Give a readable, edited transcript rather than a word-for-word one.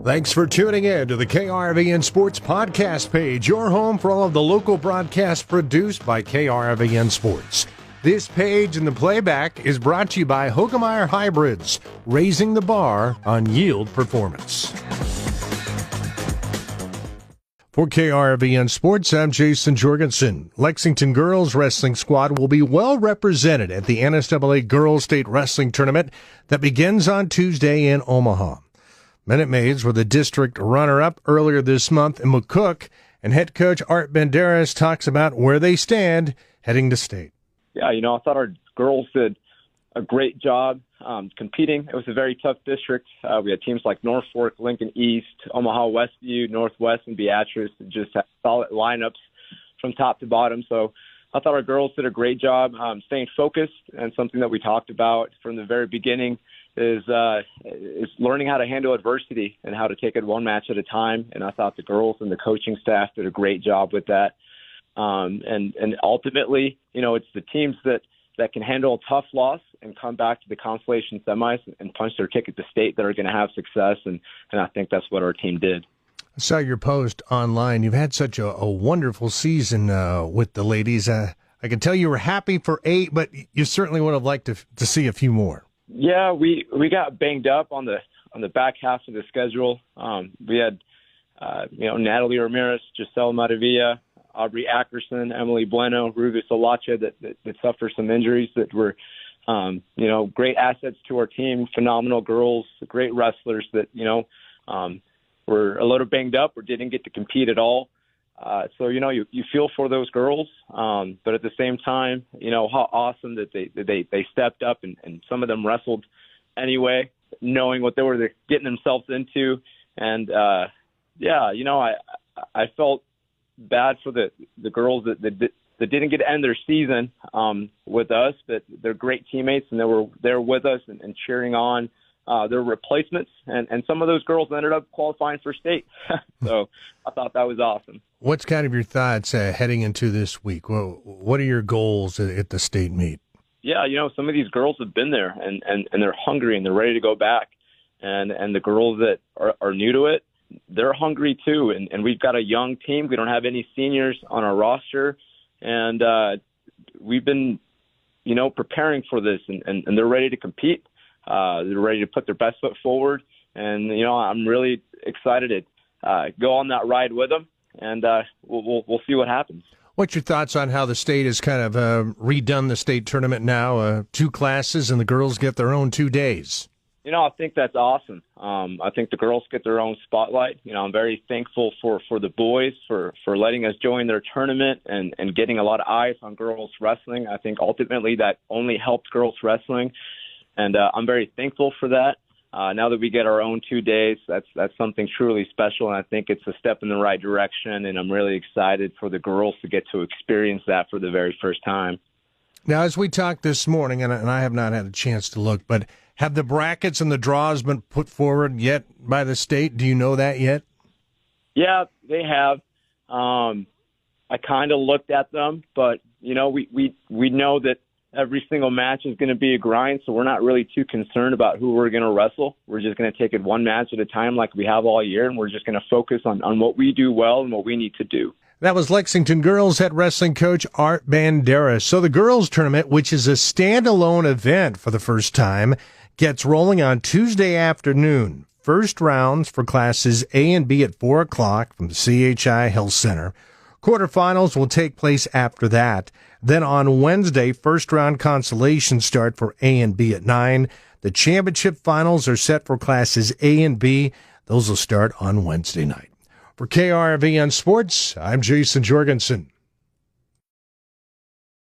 Thanks for tuning in to the KRVN Sports Podcast page, your home for all of the local broadcasts produced by KRVN Sports. This page and the playback is brought to you by Hoegemeyer Hybrids, raising the bar on yield performance. For KRVN Sports, I'm Jayson Jorgensen. Lexington girls wrestling squad will be well represented at the NSAA Girls State Wrestling Tournament that begins on Tuesday in Omaha. Minute Maids were the district runner-up earlier this month in McCook, and head coach Art Banderas talks about where they stand heading to state. Yeah, I thought our girls did a great job competing. It was a very tough district. We had teams like Norfolk, Lincoln East, Omaha Westview, Northwest, and Beatrice that just had solid lineups from top to bottom. So I thought our girls did a great job staying focused, and something that we talked about from the very beginning is learning how to handle adversity and how to take it one match at a time. And I thought the girls and the coaching staff did a great job with that. And ultimately, it's the teams that can handle a tough loss and come back to the consolation semis and punch their ticket to state that are going to have success. And I think that's what our team did. I saw your post online. You've had such a wonderful season with the ladies. I can tell you were happy for 8, but you certainly would have liked to see a few more. Yeah, we got banged up on the back half of the schedule. We had Natalie Ramirez, Giselle Maravilla, Aubrey Ackerson, Emily Bueno, Ruby Salacha that suffered some injuries that were great assets to our team, phenomenal girls, great wrestlers that were a little banged up or didn't get to compete at all. So you feel for those girls, but at the same time, how awesome that they stepped up and some of them wrestled anyway, knowing what they were getting themselves into. And I felt bad for the girls that didn't get to end their season with us, but they're great teammates and they were there with us and cheering on their replacements, and some of those girls ended up qualifying for state. So I thought that was awesome. What's kind of your thoughts heading into this week? Well, what are your goals at the state meet? Yeah, some of these girls have been there and they're hungry and they're ready to go back. And the girls that are new to it, they're hungry too. And we've got a young team. We don't have any seniors on our roster. And we've been, preparing for this and they're ready to compete. They're ready to put their best foot forward. And, I'm really excited to go on that ride with them. And we'll see what happens. What's your thoughts on how the state has kind of redone the state tournament now? 2 classes and the girls get their own 2 days. I think that's awesome. I think the girls get their own spotlight. I'm very thankful for the boys for letting us join their tournament and getting a lot of eyes on girls wrestling. I think ultimately that only helped girls wrestling. And I'm very thankful for that. Now that we get our own 2 days, that's something truly special, and I think it's a step in the right direction, and I'm really excited for the girls to get to experience that for the very first time. Now, as we talked this morning, and I have not had a chance to look, but have the brackets and the draws been put forward yet by the state? Do you know that yet? Yeah, they have. I kind of looked at them, but, we know that every single match is going to be a grind, so we're not really too concerned about who we're going to wrestle. We're just going to take it one match at a time like we have all year, and we're just going to focus on what we do well and what we need to do. That was Lexington girls head wrestling coach Art Banderas. So the girls tournament, which is a standalone event for the first time, gets rolling on Tuesday afternoon. First rounds for classes A and B at 4 o'clock from the CHI Health Center. Quarterfinals will take place after that. Then on Wednesday, first round consolations start for A and B at 9. The championship finals are set for classes A and B. Those will start on Wednesday night. For KRVN Sports, I'm Jayson Jorgensen.